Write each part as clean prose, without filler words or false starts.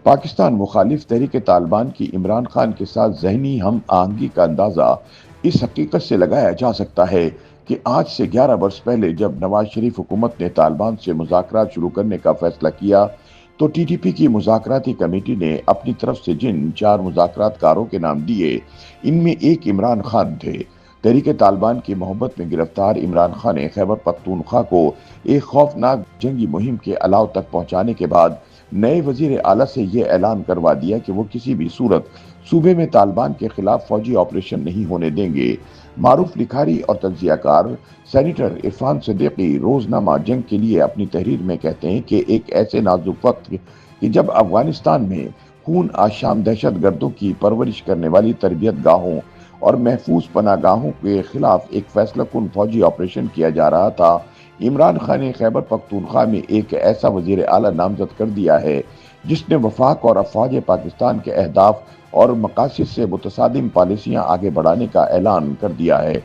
پاکستان مخالف تحریک طالبان کی عمران خان کے ساتھ ذہنی ہم آہنگی کا اندازہ اس حقیقت سے لگایا جا سکتا ہے کہ آج سے 11 برس پہلے جب نواز شریف حکومت نے طالبان سے مذاکرات شروع کرنے کا فیصلہ کیا تو ٹی ٹی پی کی مذاکراتی کمیٹی نے اپنی طرف سے جن 4 مذاکرات کاروں کے نام دیے ان میں ایک عمران خان تھے۔ تحریک طالبان کی محبت میں گرفتار عمران خان نے خیبر پختونخوا کو ایک خوفناک جنگی مہم کے الاؤ تک پہنچانے کے بعد نئے وزیر اعلیٰ سے یہ اعلان کروا دیا کہ وہ کسی بھی صورت صوبے میں طالبان کے خلاف فوجی آپریشن نہیں ہونے دیں گے۔ معروف لکھاری اور تجزیہ کار سینیٹر عرفان صدیقی روزنامہ جنگ کے لیے اپنی تحریر میں کہتے ہیں کہ ایک ایسے نازک وقت کہ جب افغانستان میں خون آشام دہشت گردوں کی پرورش کرنے والی تربیت گاہوں اور محفوظ پناہ گاہوں کے خلاف ایک فیصلہ کن فوجی آپریشن کیا جا رہا تھا، عمران خان نے خیبر پختونخوا میں ایک ایسا وزیر اعلیٰ نامزد کر دیا ہے جس نے وفاق اور افواج پاکستان کے اہداف اور مقاصد سے متصادم پالیسیاں آگے بڑھانے کا اعلان کر دیا ہے۔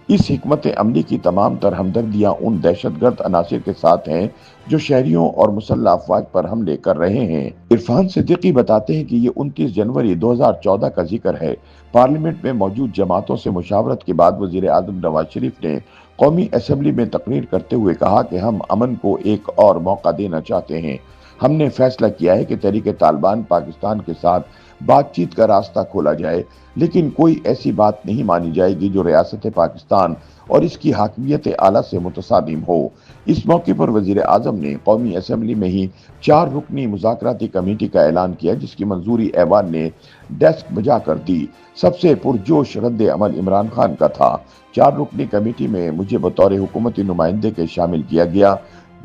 اس حکمت عملی کی تمام تر ہمدردیاں ان دہشت گرد عناصر کے ساتھ ہیں جو شہریوں اور مسلح افواج پر حملے کر رہے ہیں۔ عرفان صدیقی بتاتے ہیں کہ یہ 29 جنوری 2014 کا ذکر ہے۔ پارلیمنٹ میں موجود جماعتوں سے مشاورت کے بعد وزیر اعظم نواز شریف نے قومی اسمبلی میں تقریر کرتے ہوئے کہا کہ ہم امن کو ایک اور موقع دینا چاہتے ہیں۔ ہم نے فیصلہ کیا ہے کہ تحریک طالبان پاکستان کے ساتھ بات چیت کا راستہ کھولا جائے، لیکن کوئی ایسی بات نہیں مانی جائے گی جو ریاست پاکستان اور اس کی حاکمیت اعلیٰ سے متصادم ہو۔ اس موقع پر وزیر اعظم نے قومی اسمبلی میں ہی 4 رکنی مذاکراتی کمیٹی کا اعلان کیا جس کی منظوری ایوان نے ڈیسک بجا کر دی۔ سب سے پرجوش رد عمل عمران خان کا تھا۔ 4 رکنی کمیٹی میں مجھے بطور حکومتی نمائندے کے شامل کیا گیا۔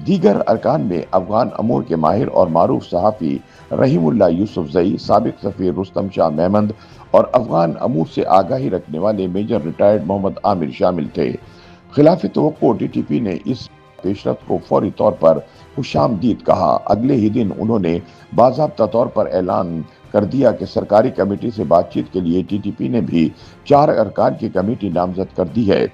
دیگر ارکان میں افغان امور کے ماہر اور معروف صحافی رحیم اللہ یوسف زئی، سابق سفیر رستم شاہ مہمند اور افغان امور سے آگاہی رکھنے والے میجر ریٹائرڈ محمد عامر شامل تھے۔ خلاف توقع ٹی ٹی پی نے اس پیشرفت کو فوری طور پر خوش آمدید کہا۔ اگلے ہی دن انہوں نے باضابطہ طور پر اعلان کر دیا کہ سرکاری کمیٹی سے بات چیت کے لیے ٹی ٹی پی نے بھی 4 ارکان کی کمیٹی نامزد کر دی ہے۔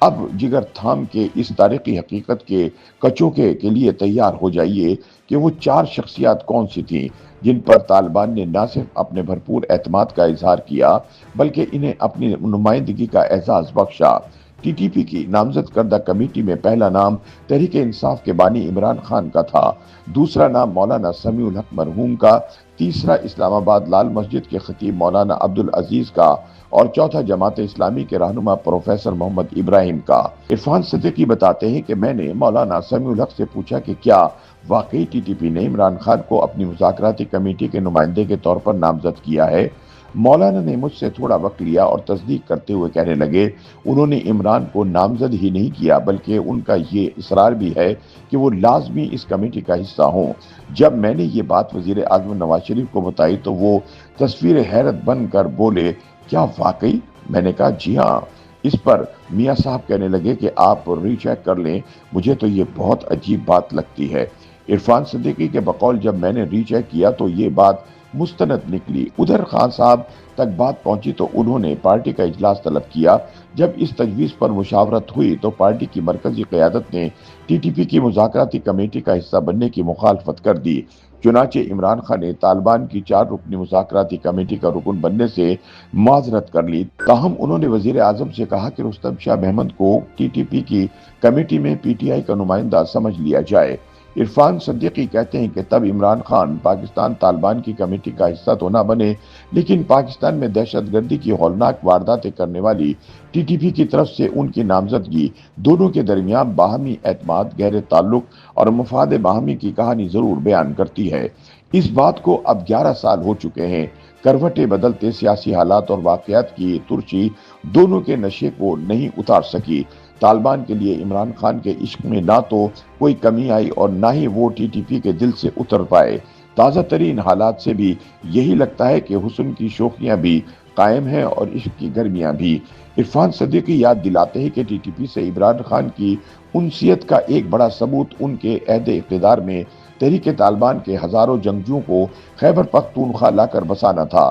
اب جگر تھام کے اس تاریخی حقیقت کے کچوکے کے لیے تیار ہو جائیے کہ وہ 4 شخصیات کون سی تھیں جن پر طالبان نے نہ صرف اپنے بھرپور اعتماد کا اظہار کیا بلکہ انہیں اپنی نمائندگی کا اعزاز بخشا۔ ٹی ٹی پی کی نامزد کردہ کمیٹی میں پہلا نام تحریک انصاف کے بانی عمران خان کا تھا، دوسرا نام مولانا سمیع الحق مرحوم کا، تیسرا اسلام آباد لال مسجد کے خطیب مولانا عبدالعزیز کا اور چوتھا جماعت اسلامی کے رہنما پروفیسر محمد ابراہیم کا۔ عرفان صدیقی بتاتے ہیں کہ میں نے مولانا سمیع الحق سے پوچھا کہ کیا واقعی ٹی ٹی پی نے عمران خان کو اپنی مذاکراتی کمیٹی کے نمائندے کے طور پر نامزد کیا ہے؟ مولانا نے مجھ سے تھوڑا وقت لیا اور تصدیق کرتے ہوئے کہنے لگے، انہوں نے عمران کو نامزد ہی نہیں کیا بلکہ ان کا یہ اصرار بھی ہے کہ وہ لازمی اس کمیٹی کا حصہ ہوں۔ جب میں نے یہ بات وزیر اعظم نواز شریف کو بتائی تو وہ تصویر حیرت بن کر بولے، کیا واقعی؟ میں نے کہا جی ہاں۔ اس پر میاں صاحب کہنے لگے کہ آپ ری چیک کر لیں، مجھے تو یہ بہت عجیب بات لگتی ہے۔ عرفان صدیقی کے بقول جب میں نے ری چیک کیا تو یہ بات مستند نکلی۔ ادھر خان صاحب تک بات پہنچی تو انہوں نے پارٹی کا اجلاس طلب کیا۔ جب اس تجویز پر مشاورت ہوئی تو پارٹی کی مرکزی قیادت نے ٹی ٹی پی کی مذاکراتی کمیٹی کا حصہ بننے کی مخالفت کر دی۔ چنانچہ عمران خان نے طالبان کی 4 رکنی مذاکراتی کمیٹی کا رکن بننے سے معذرت کر لی، تاہم انہوں نے وزیر اعظم سے کہا کہ رستم شاہ مہمند کو ٹی ٹی پی کی کمیٹی میں پی ٹی آئی کا نمائندہ سمجھ لیا جائے۔ عرفان صدیقی کہتے ہیں کہ تب عمران خان پاکستان طالبان کی کمیٹی کا حصہ تو نہ بنے لیکن پاکستان میں دہشت گردی کی ہولناک وارداتیں کرنے والی ٹی ٹی پی کی طرف سے ان کی نامزدگی دونوں کے درمیان باہمی اعتماد، گہرے تعلق اور مفاد باہمی کی کہانی ضرور بیان کرتی ہے۔ اس بات کو اب 11 سال ہو چکے ہیں۔ کروٹیں بدلتے سیاسی حالات اور واقعات کی ترشی دونوں کے نشے کو نہیں اتار سکی۔ طالبان کے لیے عمران خان کے عشق میں نہ تو کوئی کمی آئی اور نہ ہی وہ ٹی ٹی پی کے دل سے اتر پائے۔ تازہ ترین حالات سے بھی یہی لگتا ہے کہ حسن کی شوخیاں بھی قائم ہیں اور عشق کی گرمیاں بھی۔ عرفان صدیقی یاد دلاتے ہیں کہ ٹی ٹی پی سے عمران خان کی انسیت کا ایک بڑا ثبوت ان کے عہد اقتدار میں تحریک طالبان کے ہزاروں جنگجوؤں کو خیبر پختونخوا لا کر بسانا تھا۔